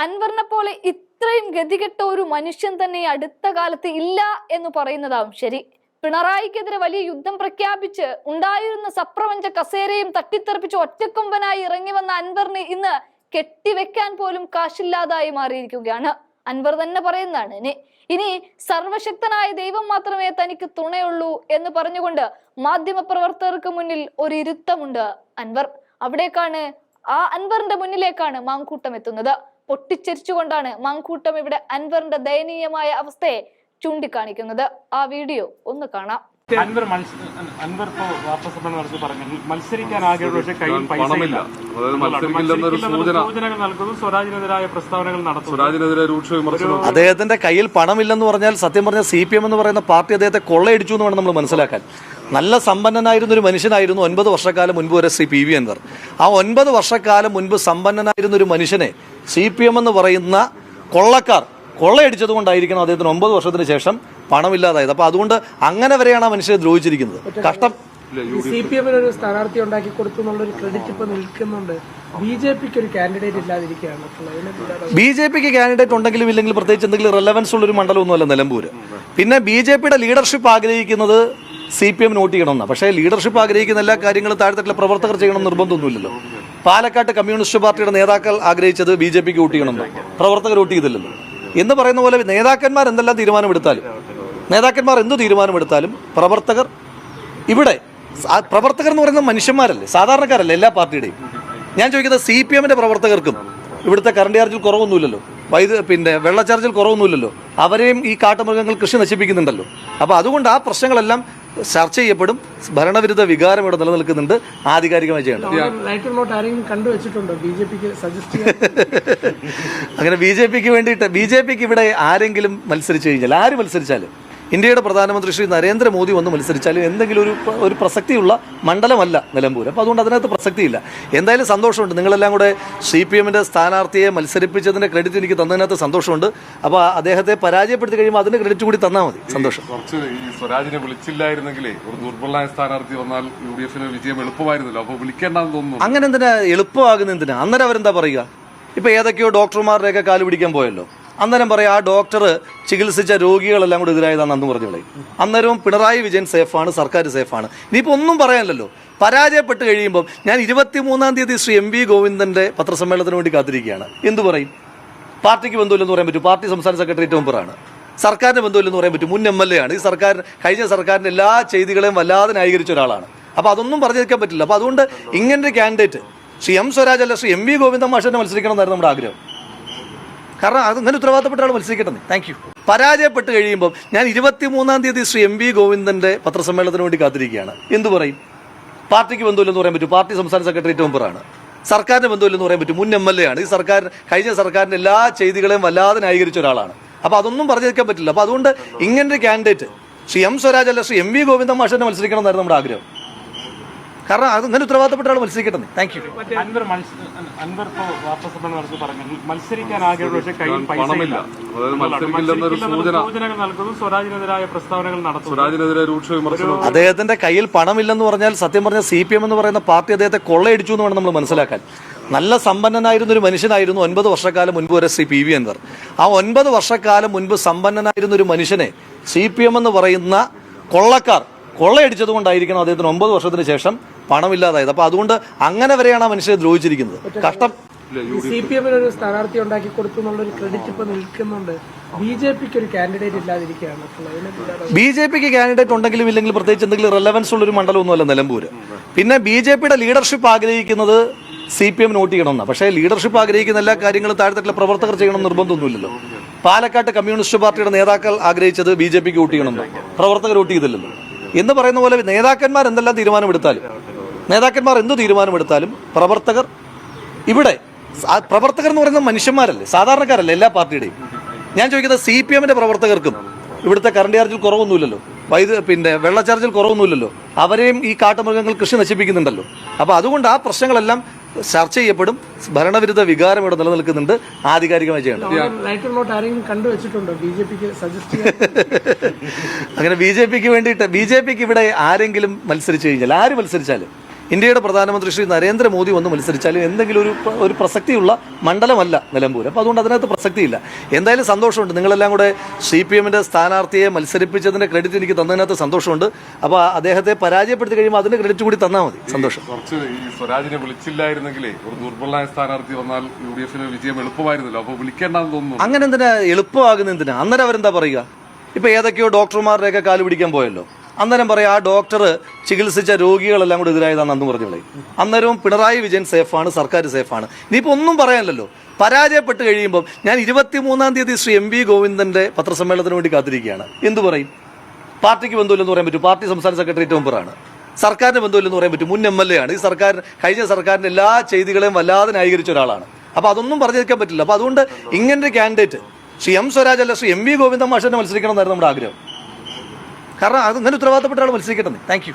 അൻവറിനെ പോലെ ഇത്രയും ഗതികെട്ട ഒരു മനുഷ്യൻ തന്നെ അടുത്ത കാലത്ത് ഇല്ല എന്ന് പറയുന്നതാവും ശരി. പിണറായിക്കെതിരെ വലിയ യുദ്ധം പ്രഖ്യാപിച്ച് ഉണ്ടായിരുന്ന സപ്രപഞ്ച കസേരയും തട്ടിത്തെറിപ്പിച്ച് ഒറ്റക്കൊമ്പനായി ഇറങ്ങി വന്ന അൻവറിന് ഇന്ന് കെട്ടിവെക്കാൻ പോലും കാശില്ലാതായി മാറിയിരിക്കുകയാണ്. അൻവർ തന്നെ പറയുന്നതാണ് ഇനി സർവശക്തനായ ദൈവം മാത്രമേ തനിക്ക് തുണയുള്ളൂ എന്ന് പറഞ്ഞുകൊണ്ട് മാധ്യമപ്രവർത്തകർക്ക് മുന്നിൽ ഒരു ഇരുത്തമുണ്ട് അൻവർ. അവിടേക്കാണ് ആ അൻവറിന്റെ മുന്നിലേക്കാണ് മാങ്കൂട്ടം എത്തുന്നത്. പൊട്ടിച്ചിരിച്ചുകൊണ്ടാണ് മാങ്കൂട്ടം ഇവിടെ അൻവറിന്റെ ദയനീയമായ അവസ്ഥയെ ചൂണ്ടിക്കാണിക്കുന്നത്. ആ വീഡിയോ ഒന്ന് കാണാം. അൻവർ മത്സരിക്കാൻ ആഗ്രഹമുള്ള പക്ഷേ കയ്യിൽ പൈസയില്ല. സൂചനകൾ നൽകുന്നു, സ്വരാജിനെതിരായ പ്രസ്താവനകൾ നടത്തുന്നു, സ്വരാജിനെതിരെ രൂക്ഷ വിമർശനം. അദ്ദേഹത്തിന്റെ കയ്യിൽ പണമില്ലെന്ന് പറഞ്ഞാൽ സത്യം പറഞ്ഞ CPM എന്ന് പറയുന്ന പാർട്ടി അദ്ദേഹത്തെ കൊള്ളയടിച്ചു എന്ന് വേണം നമ്മൾ മനസ്സിലാക്കാൻ. നല്ല സമ്പന്നനായിരുന്ന ഒരു മനുഷ്യനായിരുന്നു 9 വർഷക്കാലം മുൻപ് വരെ ശ്രീ PV അൻവർ. ആ 9 വർഷക്കാലം മുൻപ് സമ്പന്നനായിരുന്ന ഒരു മനുഷ്യനെ CPM എന്ന് പറയുന്ന കൊള്ളക്കാർ കൊള്ളയടിച്ചത് കൊണ്ടായിരിക്കണം അദ്ദേഹത്തിന് 9 വർഷത്തിന് ശേഷം പണമില്ലാതായത്. അപ്പൊ അതുകൊണ്ട് അങ്ങനെ വരെയാണ് ആ മനുഷ്യരെ ദ്രോഹിച്ചിരിക്കുന്നത്. കഷ്ടം. CPM-ന് ഒരു സ്ഥാനാർത്ഥി ഉണ്ടാക്കി കൊടുത്തു എന്നുള്ളൊരു ക്രെഡിറ്റ് ഇപ്പൊ നിൽക്കുന്നുണ്ട്. BJP-ക്ക് ഒരു കാൻഡിഡേറ്റ് ഇല്ലാതിരിക്കുകയാണ്. BJP-ക്ക് കാൻഡിഡേറ്റ് ഉണ്ടെങ്കിലും ഇല്ലെങ്കിലും പ്രത്യേകിച്ച് എന്തെങ്കിലും റെലവൻസ് ഉള്ളൊരു മണ്ഡലമൊന്നുമല്ല നിലമ്പൂര്. പിന്നെ BJP-യുടെ ലീഡർഷിപ്പ് ആഗ്രഹിക്കുന്നത് CPM നോട്ട് ചെയ്യണമെന്നാണ്. പക്ഷേ ലീഡർഷിപ്പ് ആഗ്രഹിക്കുന്ന എല്ലാ കാര്യങ്ങളും താഴെത്തട്ടിലെ പ്രവർത്തകർ ചെയ്യണം നിർബന്ധമൊന്നുമില്ലല്ലോ. പാലക്കാട്ട് കമ്മ്യൂണിസ്റ്റ് പാർട്ടിയുടെ നേതാക്കൾ ആഗ്രഹിച്ചത് BJP-ക്ക് വോട്ട് ചെയ്യണമെന്ന്, പ്രവർത്തകർ വോട്ട് ചെയ്തില്ലല്ലോ. എന്ന് പറയുന്ന പോലെ നേതാക്കന്മാർ എന്തെല്ലാം തീരുമാനമെടുത്താലും, നേതാക്കന്മാർ എന്ത് തീരുമാനമെടുത്താലും പ്രവർത്തകർ ഇവിടെ പ്രവർത്തകർ എന്ന് പറയുന്നത് മനുഷ്യന്മാരല്ലേ, സാധാരണക്കാരല്ലേ എല്ലാ പാർട്ടിയുടെയും. ഞാൻ ചോദിക്കുന്നത് CPM-ന്റെ പ്രവർത്തകർക്കും ഇവിടുത്തെ കറണ്ട് ചാർജിൽ കുറവൊന്നുമില്ലല്ലോ, പിന്നെ വെള്ള ചാർജിൽ കുറവൊന്നുമില്ലല്ലോ. അവരെയും ഈ കാട്ടുമൃഗങ്ങൾ കൃഷി നശിപ്പിക്കുന്നുണ്ടല്ലോ. അപ്പോൾ അതുകൊണ്ട് ആ പ്രശ്നങ്ങളെല്ലാം ചർച്ച ചെയ്യപ്പെടും. ഭരണവിരുദ്ധ വികാരം ഇവിടെ നിലനിൽക്കുന്നുണ്ട്. ആധികാരികമായി ചെയ്യണം. അങ്ങനെ BJPക്ക് ഇവിടെ ആരെങ്കിലും മത്സരിച്ചു കഴിഞ്ഞാൽ, ആര് മത്സരിച്ചാലും, ഇന്ത്യയുടെ പ്രധാനമന്ത്രി ശ്രീ നരേന്ദ്രമോദി വന്ന് മത്സരിച്ചാലും എന്തെങ്കിലും ഒരു പ്രസക്തിയുള്ള മണ്ഡലമല്ല നിലമ്പൂർ. അപ്പോൾ അതുകൊണ്ട് അതിനകത്ത് പ്രസക്തിയില്ല. എന്തായാലും സന്തോഷമുണ്ട്. നിങ്ങളെല്ലാം കൂടെ CPM-ന്റെ സ്ഥാനാർത്ഥിയെ മത്സരിപ്പിച്ചതിൻ്റെ ക്രെഡിറ്റ് എനിക്ക് തന്നതിനകത്ത് സന്തോഷമുണ്ട്. അപ്പോൾ അദ്ദേഹത്തെ പരാജയപ്പെടുത്തി കഴിയുമ്പോൾ അതിൻ്റെ ക്രെഡിറ്റ് കൂടി തന്നാൽ മതി. സന്തോഷം. സ്വരാജിനെ വിളിച്ചില്ലായിരുന്നെങ്കിലേ ഒരു ദുർബലമായ സ്ഥാനാർത്ഥി വന്നാൽ UDF-ന് വിജയം എളുപ്പമായിരുന്നല്ലോ. അപ്പോൾ വിളിക്കേണ്ടെന്ന് തോന്നുന്നു. അങ്ങനെ എന്തിനാ എളുപ്പമാകുന്ന എന്തിനാ? അന്നേരം അവരെന്താ പറയുക? ഇപ്പോൾ ഏതൊക്കെയോ ഡോക്ടർമാരുടെയൊക്കെ കാല് പിടിക്കാൻ പോയല്ലോ. അന്നേരം പറയാം ആ ഡോക്ടർ ചികിത്സിച്ച രോഗികളെല്ലാം കൂടെ എതിരായതാണെന്ന് അന്ന് പറഞ്ഞു കളയും. അന്നേരവും പിണറായി വിജയൻ സേഫാണ്, സർക്കാർ സേഫാണ്. ഇനിയിപ്പോൾ ഒന്നും പറയാനില്ലല്ലോ. പരാജയപ്പെട്ട് കഴിയുമ്പോൾ ഞാൻ 23-ാം തീയതി ശ്രീ MV ഗോവിന്ദന്റെ പത്രസമ്മേളനത്തിന് വേണ്ടി കാത്തിരിക്കുകയാണ്. എന്തു പറയും? പാർട്ടിക്ക് ബന്ധമില്ലെന്ന് പറയാൻ പറ്റും. പാർട്ടി സംസ്ഥാന സെക്രട്ടേറിയറ്റ് മെമ്പറാണ്. സർക്കാരിന് ബന്ധമില്ലെന്ന് പറയാൻ പറ്റും. മുൻ MLA ആണ്. ഈ കഴിഞ്ഞ സർക്കാരിന്റെ എല്ലാ ചെയ്തികളെയും വല്ലാതെ ന്യായീകരിച്ച ഒരാളാണ്. അപ്പോൾ അതൊന്നും പറഞ്ഞു നിൽക്കാൻ പറ്റില്ല. അപ്പോൾ അതുകൊണ്ട് ഇങ്ങനൊരു കാൻഡിഡേറ്റ് ശ്രീ M സ്വരാജ് അല്ല ശ്രീ MV ഗോവിന്ദൻ മാഷിനെ മത്സരിക്കണം എന്നായിരുന്നു നമ്മുടെ ആഗ്രഹം. കാരണം അത് അങ്ങനെ ഉത്തരവാദിത്തപ്പെട്ട ആൾ മത്സരിക്കട്ടെ. Thank U. പരാജയപ്പെട്ട് കഴിയുമ്പോൾ ഞാൻ 23-ാം തീയതി ശ്രീ MV ഗോവിന്ദന്റെ പത്രസമ്മേളനത്തിന് വേണ്ടി കാത്തിരിക്കുകയാണ്. എന്തു പറയും? പാർട്ടിക്ക് ബന്ധമില്ലെന്ന് പറയാൻ പറ്റും. പാർട്ടി സംസ്ഥാന സെക്രട്ടേറിയറ്റ് മെമ്പറാണ്. സർക്കാരിന് ബന്ധമില്ലെന്ന് പറയാൻ പറ്റും. മുൻ MLA ആണ്. ഈ കഴിഞ്ഞ സർക്കാരിന്റെ എല്ലാ ചെയ്തികളെയും വല്ലാതെ ന്യായീകരിച്ച ഒരാളാണ്. അപ്പോൾ അതൊന്നും പറഞ്ഞു നിൽക്കാൻ പറ്റില്ല. അപ്പോൾ അതുകൊണ്ട് ഇങ്ങനൊരു കാൻഡിഡേറ്റ് ശ്രീ M സ്വരാജ് അല്ല ശ്രീ MV ഗോവിന്ദൻ മാഷിനെ മത്സരിക്കണം എന്നായിരുന്നു നമ്മുടെ ആഗ്രഹം. കാരണം അത് അങ്ങനെ ഉത്തരവാദിത്തപ്പെട്ട ആൾ മത്സരിക്കട്ടെ. Thank you. അൻവർ മത്സരിക്കാൻ ആഗ്രഹമുള്ള പക്ഷേ കയ്യിൽ പൈസയില്ല. സൂചനകൾ നൽകുന്നു, സ്വരാജിനെതിരായ പ്രസ്താവനകൾ നടത്തുന്നു, സ്വരാജിനെതിരെ രൂക്ഷ വിമർശനം. അദ്ദേഹത്തിന്റെ കയ്യിൽ പണമില്ലെന്ന് പറഞ്ഞാൽ സത്യം പറഞ്ഞ CPM എന്ന് പറയുന്ന പാർട്ടി അദ്ദേഹത്തെ കൊള്ളയടിച്ചു എന്ന് വേണം നമ്മൾ മനസ്സിലാക്കാൻ. നല്ല സമ്പന്നനായിരുന്ന ഒരു മനുഷ്യനായിരുന്നു 9 വർഷക്കാലം മുൻപ് വരെ ശ്രീ PV അൻവർ. ആ 9 വർഷക്കാലം മുൻപ് സമ്പന്നനായിരുന്ന ഒരു മനുഷ്യനെ CPM എന്ന് പറയുന്ന കൊള്ളക്കാർ കൊള്ളയടിച്ചത് കൊണ്ടായിരിക്കണം അദ്ദേഹത്തിന് 9 വർഷത്തിന് ശേഷം പണമില്ലാതായത്. അപ്പോൾ അതുകൊണ്ട് അങ്ങനെ വരെയാണ് ആ മനുഷ്യരെ ദ്രോഹിച്ചിരിക്കുന്നത്. കഷ്ടം. CPM-ന് ഒരു സ്ഥാനാർത്ഥി ഉണ്ടാക്കി കൊടുത്തു എന്നുള്ളൊരു ക്രെഡിറ്റ് ഇപ്പൊ നിൽക്കുന്നുണ്ട്. BJP-ക്ക് ഒരു കാൻഡിഡേറ്റ് ഇല്ലാതിരിക്കുകയാണ്. BJPക്ക് കാൻഡിഡേറ്റ് ഉണ്ടെങ്കിലും ഇല്ലെങ്കിലും പ്രത്യേകിച്ച് എന്തെങ്കിലും റെലവൻസ് ഉള്ളൊരു മണ്ഡലമൊന്നുമല്ല നിലമ്പൂര്. പിന്നെ BJP-യുടെ ലീഡർഷിപ്പ് ആഗ്രഹിക്കുന്നത് CPM നോട്ട് ചെയ്യണമെന്നാണ്. പക്ഷേ ലീഡർഷിപ്പ് ആഗ്രഹിക്കുന്ന എല്ലാ കാര്യങ്ങളും താഴെത്തട്ടിലെ പ്രവർത്തകർ ചെയ്യണം നിർബന്ധമൊന്നുമില്ലല്ലോ. പാലക്കാട്ട് കമ്മ്യൂണിസ്റ്റ് പാർട്ടിയുടെ നേതാക്കൾ ആഗ്രഹിച്ചത് BJP-ക്ക് വോട്ട് ചെയ്യണമെന്ന്, പ്രവർത്തകർ വോട്ട് ചെയ്തില്ലല്ലോ. എന്ന് പറയുന്ന പോലെ നേതാക്കന്മാർ എന്തെല്ലാം തീരുമാനമെടുത്താലും, നേതാക്കന്മാർ എന്ത് തീരുമാനമെടുത്താലും പ്രവർത്തകർ ഇവിടെ പ്രവർത്തകർ എന്ന് പറയുന്നത് മനുഷ്യന്മാരല്ലേ, സാധാരണക്കാരല്ലേ എല്ലാ പാർട്ടിയുടെയും. ഞാൻ ചോദിക്കുന്നത് CPM-ന്റെ പ്രവർത്തകർക്കും ഇവിടുത്തെ കറണ്ട് ചാർജിൽ കുറവൊന്നുമില്ലല്ലോ, പിന്നെ വെള്ള ചാർജിൽ കുറവൊന്നുമില്ലല്ലോ. അവരെയും ഈ കാട്ടുമൃഗങ്ങൾ കൃഷി നശിപ്പിക്കുന്നുണ്ടല്ലോ. അപ്പോൾ അതുകൊണ്ട് ആ പ്രശ്നങ്ങളെല്ലാം ചർച്ച ചെയ്യപ്പെടും. ഭരണവിരുദ്ധ വികാരം ഇവിടെ നിലനിൽക്കുന്നുണ്ട്. ആധികാരികമായി ചെയ്യണം. അങ്ങനെ BJPക്ക് ഇവിടെ ആരെങ്കിലും മത്സരിച്ചു കഴിഞ്ഞാൽ, ആര് മത്സരിച്ചാലും, ഇന്ത്യയുടെ പ്രധാനമന്ത്രി ശ്രീ നരേന്ദ്രമോദി വന്ന് മത്സരിച്ചാലും എന്തെങ്കിലും ഒരു പ്രസക്തിയുള്ള മണ്ഡലമല്ല നിലമ്പൂർ. അപ്പോൾ അതുകൊണ്ട് അതിനകത്ത് പ്രസക്തിയില്ല. എന്തായാലും സന്തോഷമുണ്ട്, നിങ്ങളെല്ലാം കൂടെ CPM-ന്റെ സ്ഥാനാർത്ഥിയെ മത്സരിപ്പിച്ചതിന്റെ ക്രെഡിറ്റ് എനിക്ക് തന്നതിനകത്ത് സന്തോഷമുണ്ട്. അപ്പോൾ അദ്ദേഹത്തെ പരാജയപ്പെടുത്തി കഴിയുമ്പോൾ അതിന്റെ ക്രെഡിറ്റ് കൂടി തന്നാൽ മതി. സന്തോഷം. കുറച്ച് ഈ സ്വരാജിനെ വിളിച്ചില്ലായിരുന്നെങ്കിലേ ഒരു ദുർബലനായ സ്ഥാനാർത്ഥി വന്നാൽ UDF-ന് വിജയം എളുപ്പമായിരുന്നല്ലോ. അപ്പോൾ വിളിക്കേണ്ടെന്ന് തോന്നുന്നു. അങ്ങനെ എന്തിനാ എളുപ്പമാകുന്ന എന്തിനാ? അന്നേരം അവരെന്താ പറയുക? ഇപ്പൊ ഏതൊക്കെയോ ഡോക്ടർമാരുടെയൊക്കെ കാല് പിടിക്കാൻ പോയല്ലോ. അന്നേരം പറയാം ആ ഡോക്ടർ ചികിത്സിച്ച രോഗികളെല്ലാം കൂടെ എതിരായതാണെന്ന് അന്ന് പറഞ്ഞു കളയും. അന്നേരവും പിണറായി വിജയൻ സേഫാണ്, സർക്കാർ സേഫാണ്. ഇനിയിപ്പോൾ ഒന്നും പറയാനല്ലോ. പരാജയപ്പെട്ട് കഴിയുമ്പോൾ ഞാൻ 23-ാം തീയതി ശ്രീ MV ഗോവിന്ദന്റെ പത്രസമ്മേളനത്തിന് വേണ്ടി കാത്തിരിക്കുകയാണ്. എന്തു പറയും? പാർട്ടിക്ക് ബന്ധമില്ലെന്ന് പറയാൻ പറ്റും. പാർട്ടി സംസ്ഥാന സെക്രട്ടേറിയറ്റ് മെമ്പറാണ്. സർക്കാരിന് ബന്ധമില്ലെന്ന് പറയാൻ പറ്റും. മുൻ MLA ആണ്. ഈ സർക്കാർ കഴിഞ്ഞ സർക്കാരിന്റെ എല്ലാ ചെയ്തികളെയും വല്ലാതെ ന്യായീകരിച്ച ഒരാളാണ്. അപ്പോൾ അതൊന്നും പറഞ്ഞേക്കാൻ പറ്റില്ല. അപ്പോൾ അതുകൊണ്ട് ഇങ്ങനൊരു കാൻഡിഡേറ്റ് ശ്രീ M സ്വരാജ് അല്ല, ശ്രീ MV ഗോവിന്ദൻ മാഷിനെ മത്സരിക്കണം എന്നായിരുന്നു നമ്മുടെ ആഗ്രഹം. കാരണം അത് അങ്ങനെ ഉത്തരവാദിത്തപ്പെട്ട ആൾ മത്സരിക്കട്ടെ. Thank U.